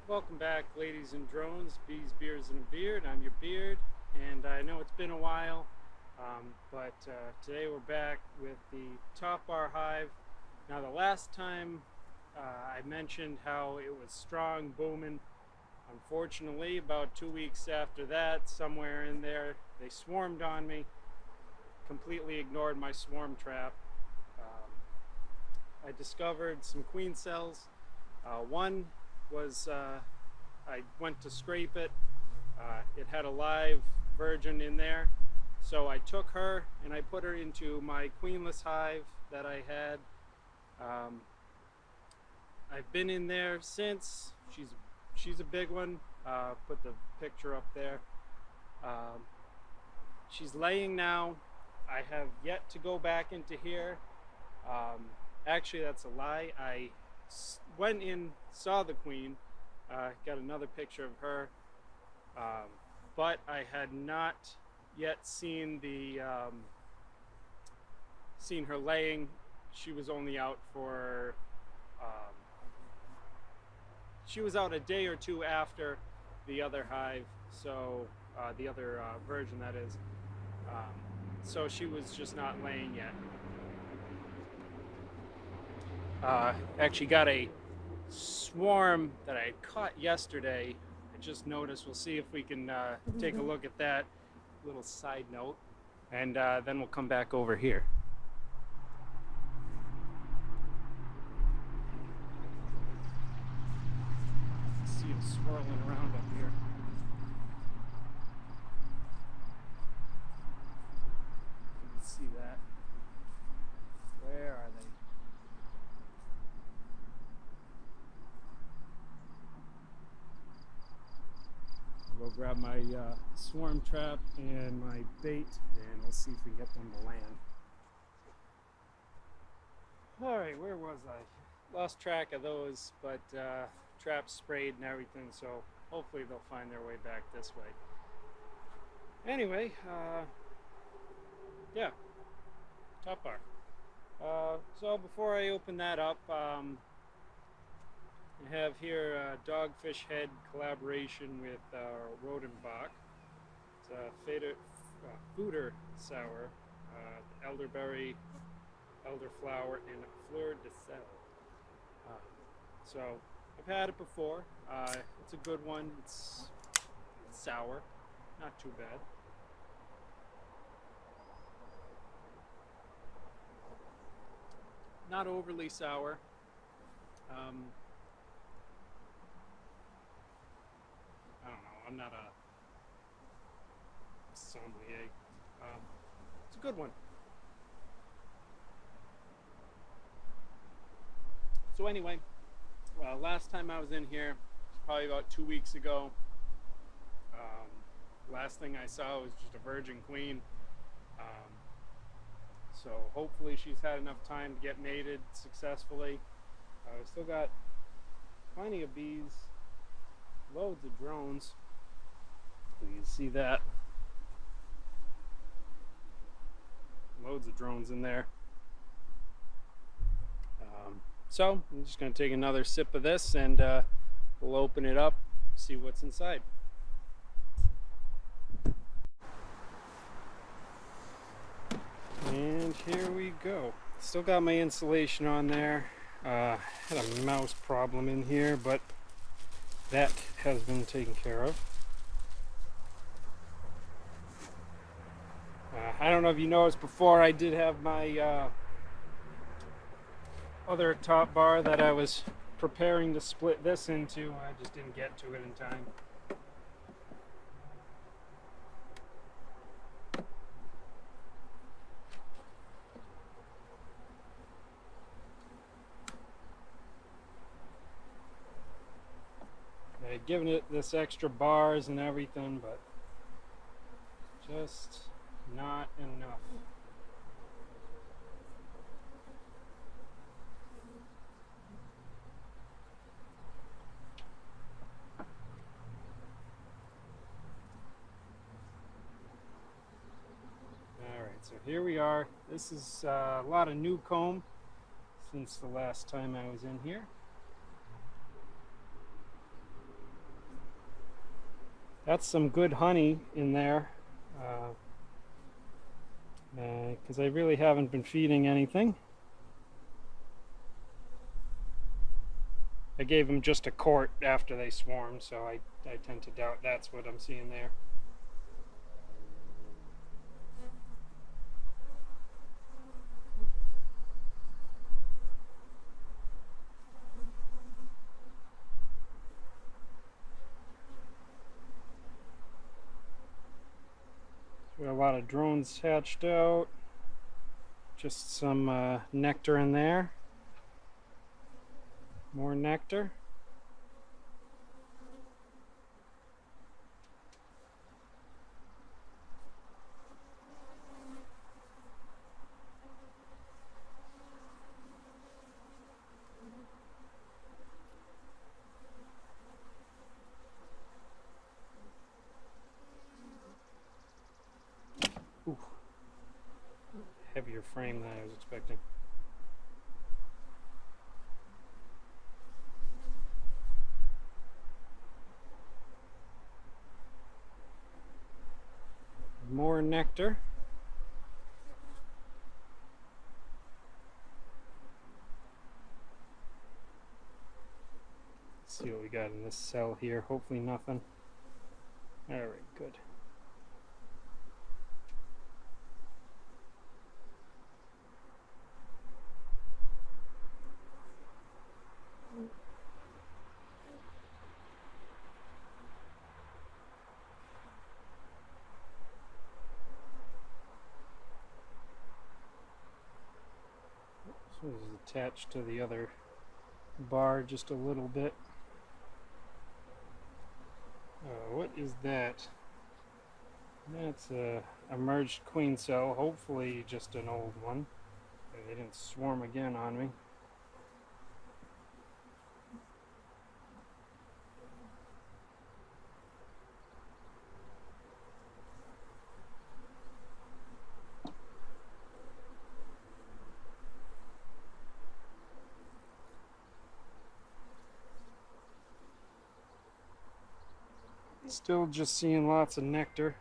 Welcome back, ladies and drones, bees, beers, and a beard. I'm your beard, and I know it's been a while, but today we're back with the top bar hive. Now, the last time I mentioned how it was strong, booming. Unfortunately, about 2 weeks after that, somewhere in there, they swarmed on me, completely ignored my swarm trap. I discovered some queen cells. One was I went to scrape it. It had a live virgin in there, so I took her and I put her into my queenless hive that I had. Um, I've been in there since. She's a big one. Put the picture up there. Um, she's laying now. I have yet to go back into here. Um, Actually, that's a lie. I went in, saw the queen, got another picture of her, but I had not yet seen seen her laying. She was only out for um, she was out a day or two after the other hive, so the other version that is. Um, so she was just not laying yet. Actually got a swarm that I caught yesterday. I just noticed. We'll see if we can take a look at that. Little side note, and then we'll come back over here. See them swirling around up here. You can see that. Where are they? I'll go grab my swarm trap and my bait, and we'll see if we can get them to land. Alright, where was I? Lost track of those, but traps sprayed and everything, so hopefully they'll find their way back this way. Anyway, yeah, top bar. So before I open that up, I have here a Dogfish Head collaboration with Rodenbach. It's a Foeder sour, elderberry, elderflower, and fleur de sel. So I've had it before. It's a good one. It's sour, not too bad. Not overly sour. I don't know. I'm not a sommelier. It's a good one. So anyway, last time I was in here, probably about 2 weeks ago. Last thing I saw was just a virgin queen. Um, so hopefully she's had enough time to get mated successfully. We've still got plenty of bees, loads of drones. You can see that. Loads of drones in there. So I'm just going to take another sip of this, and we'll open it up, see what's inside. And here we go. Still got my insulation on there. Had a mouse problem in here, but that has been taken care of. I don't know if you noticed before, I did have my other top bar that I was preparing to split this into. I just didn't get to it in time. I had given it this extra bars and everything, but just not enough. Alright, so here we are. This is a lot of new comb since the last time I was in here. That's some good honey in there, because I really haven't been feeding anything. I gave them just a quart after they swarmed, so I tend to doubt that's what I'm seeing there. We got a lot of drones hatched out. Just some nectar in there. More nectar. Ooh. Heavier frame than I was expecting. More nectar. Let's see what we got in this cell here. Hopefully nothing. Alright, good. So this is attached to the other bar just a little bit. What is that? That's a emerged queen cell, hopefully just an old one. They didn't swarm again on me. Still just seeing lots of nectar.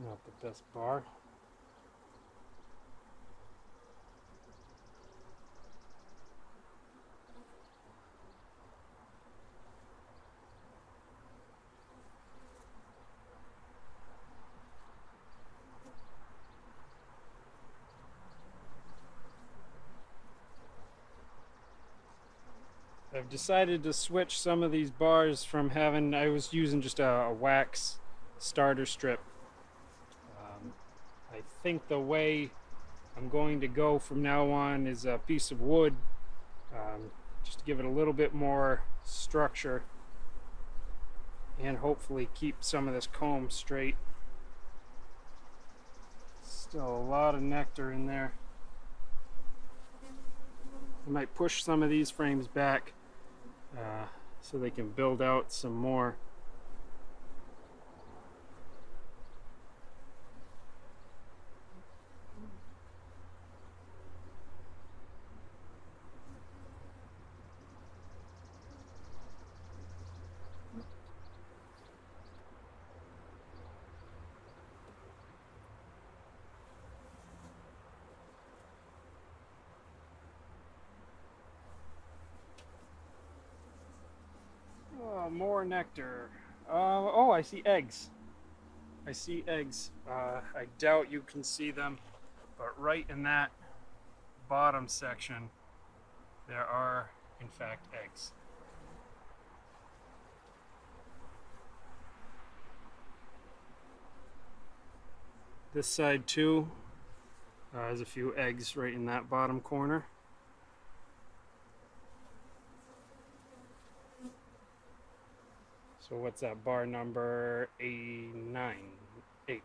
Not the best bar. I've decided to switch some of these bars from having, I was using just a wax starter strip. I think the way I'm going to go from now on is a piece of wood, just to give it a little bit more structure and hopefully keep some of this comb straight. Still a lot of nectar in there. I might push some of these frames back so they can build out some more. More nectar. Oh, I see eggs. I see eggs. I doubt you can see them, but right in that bottom section, there are, in fact, eggs. This side, too, there's a few eggs right in that bottom corner. So what's that bar number? 8.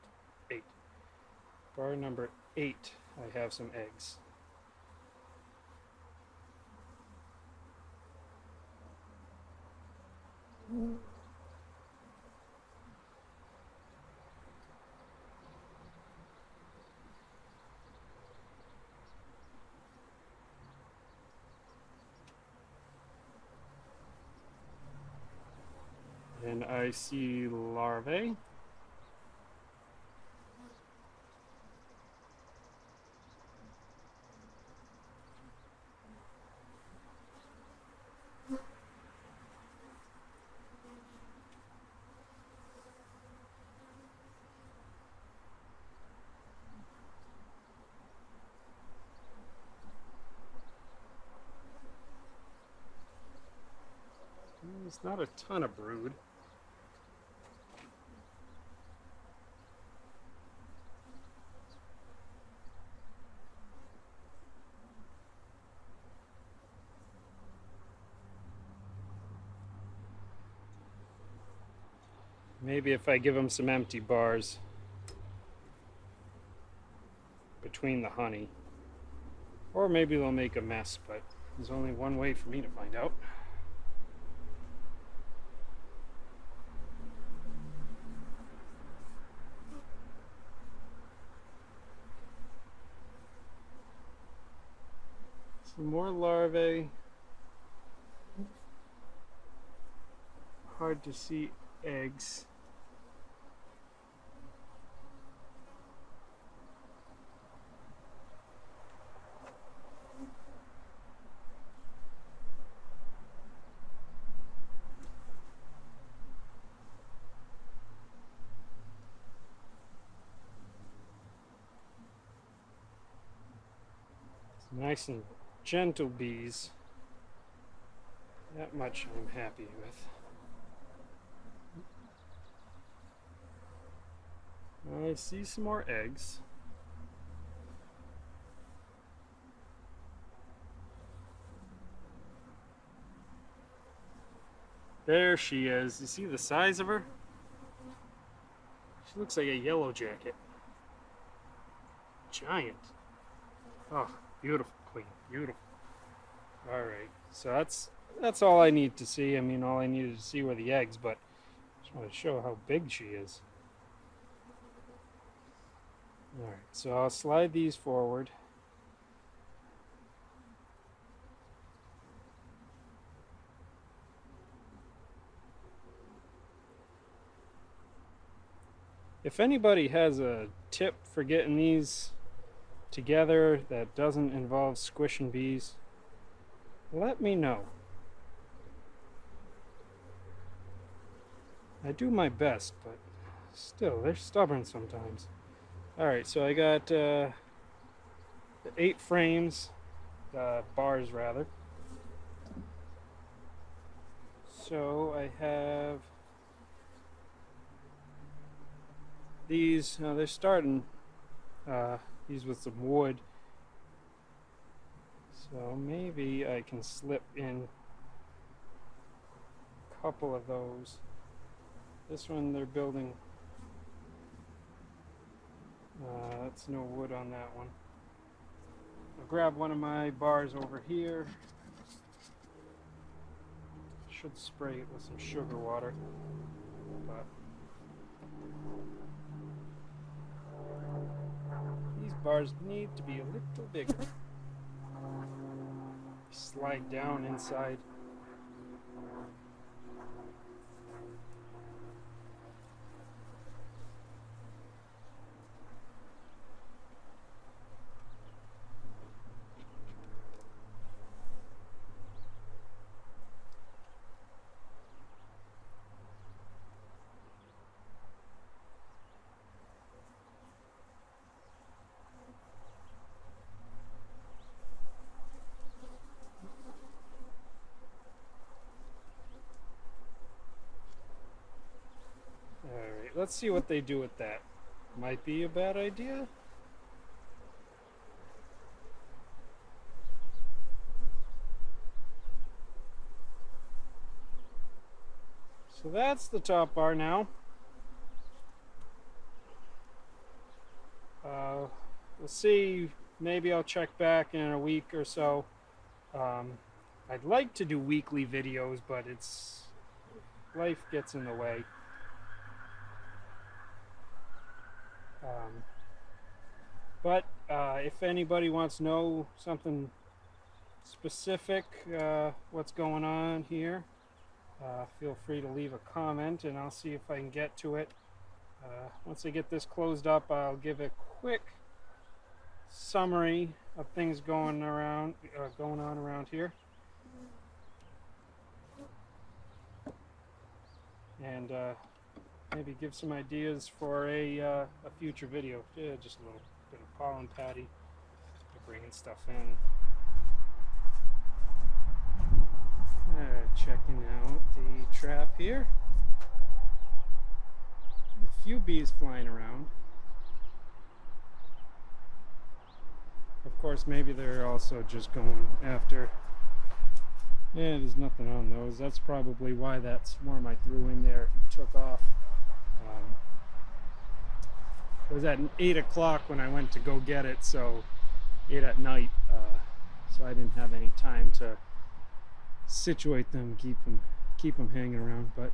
number 8, I have some eggs. And I see larvae. There's not a ton of brood. Maybe if I give them some empty bars between the honey, or maybe they'll make a mess, but there's only one way for me to find out. Some more larvae. Hard to see eggs. It's nice and gentle bees. That much I'm happy with. I see some more eggs. There she is. You see the size of her? She looks like a yellow jacket. Giant. Oh, beautiful queen. Beautiful. Alright, so that's all I need to see. I mean, all I needed to see were the eggs, but I just want to show how big she is. Alright, so I'll slide these forward. If anybody has a tip for getting these together that doesn't involve squishing bees, let me know. I do my best, but still, they're stubborn sometimes. Alright, so I got the 8 frames, bars rather. So I have these, they're starting these with some wood. So maybe I can slip in a couple of those. This one they're building. That's no wood on that one. I'll grab one of my bars over here. Should spray it with some sugar water. But these bars need to be a little bigger. Slide down inside. Let's see what they do with that. Might be a bad idea. So that's the top bar now. we'll see. Maybe I'll check back in a week or so. I'd like to do weekly videos, but life gets in the way. But if anybody wants to know something specific, what's going on here, feel free to leave a comment and I'll see if I can get to it. Once I get this closed up, I'll give a quick summary of things going on around here, and maybe give some ideas for a future video. Yeah, just a little bit of pollen patty, bringing stuff in. Checking out the trap here. A few bees flying around. Of course, maybe they're also just going after. Yeah, there's nothing on those. That's probably why that swarm I threw in there took off. It was at 8 o'clock when I went to go get it, so 8 at night. So I didn't have any time to situate them, keep them hanging around. But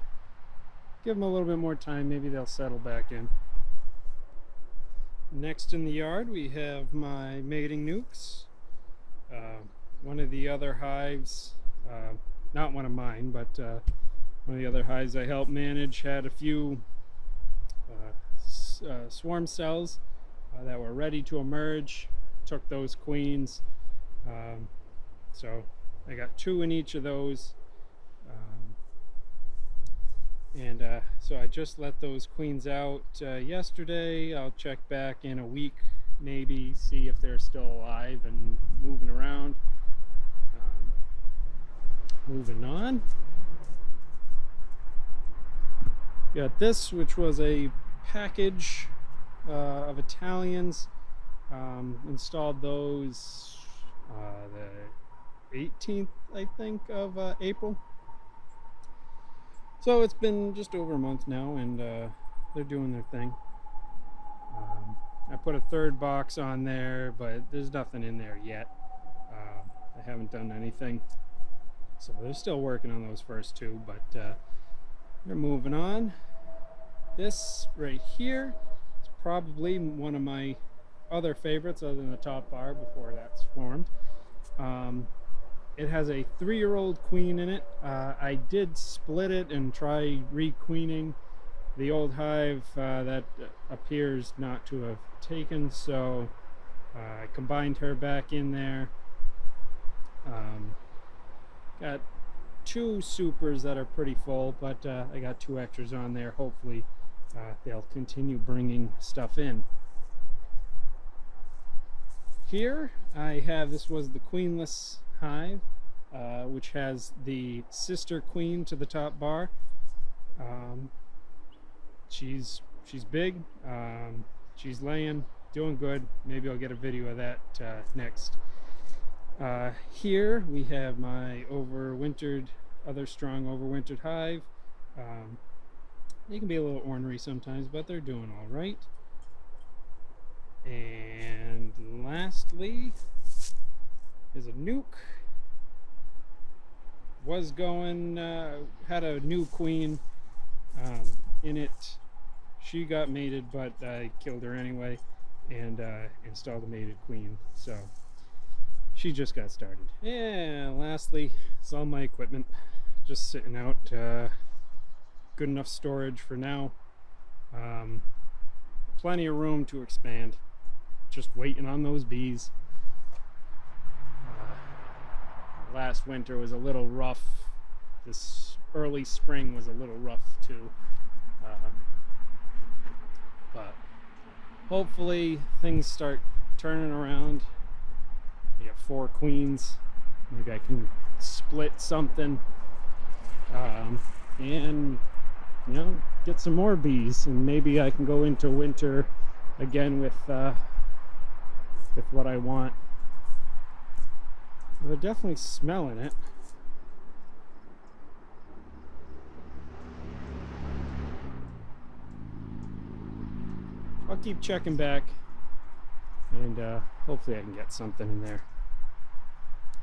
give them a little bit more time, maybe they'll settle back in. Next in the yard we have my mating nukes. One of the other hives, not one of mine, but one of the other hives I helped manage had a few swarm cells that were ready to emerge. Took those queens. So I got 2 in each of those. So I just let those queens out yesterday. I'll check back in a week, maybe, see if they're still alive and moving around. Moving on. Got this, which was a package of Italians. Installed those the 18th, I think, of April. So it's been just over a month now, and they're doing their thing. I put a 3rd box on there, but there's nothing in there yet. I haven't done anything. So they're still working on those first 2, but they're moving on. This right here is probably one of my other favorites, other than the top bar before that swarmed. It has a 3-year-old queen in it. I did split it and try requeening the old hive. That appears not to have taken, so I combined her back in there. Got 2 supers that are pretty full, but I got 2 extras on there. Hopefully they'll continue bringing stuff in. Here I have, this was the queenless hive, which has the sister queen to the top bar. She's big. She's laying, doing good. Maybe I'll get a video of that next. Here we have my other strong overwintered hive. They can be a little ornery sometimes, but they're doing all right. And lastly is a nuke. Was going, had a new queen in it. She got mated, but I killed her anyway and installed a mated queen. So she just got started. Yeah, lastly, it's all my equipment just sitting out. Good enough storage for now. Plenty of room to expand. Just waiting on those bees. Last winter was a little rough. This early spring was a little rough too. But hopefully things start turning around. I got 4 queens. Maybe I can split something. And you know, get some more bees, and maybe I can go into winter again with what I want. They're definitely smelling it. I'll keep checking back and hopefully I can get something in there.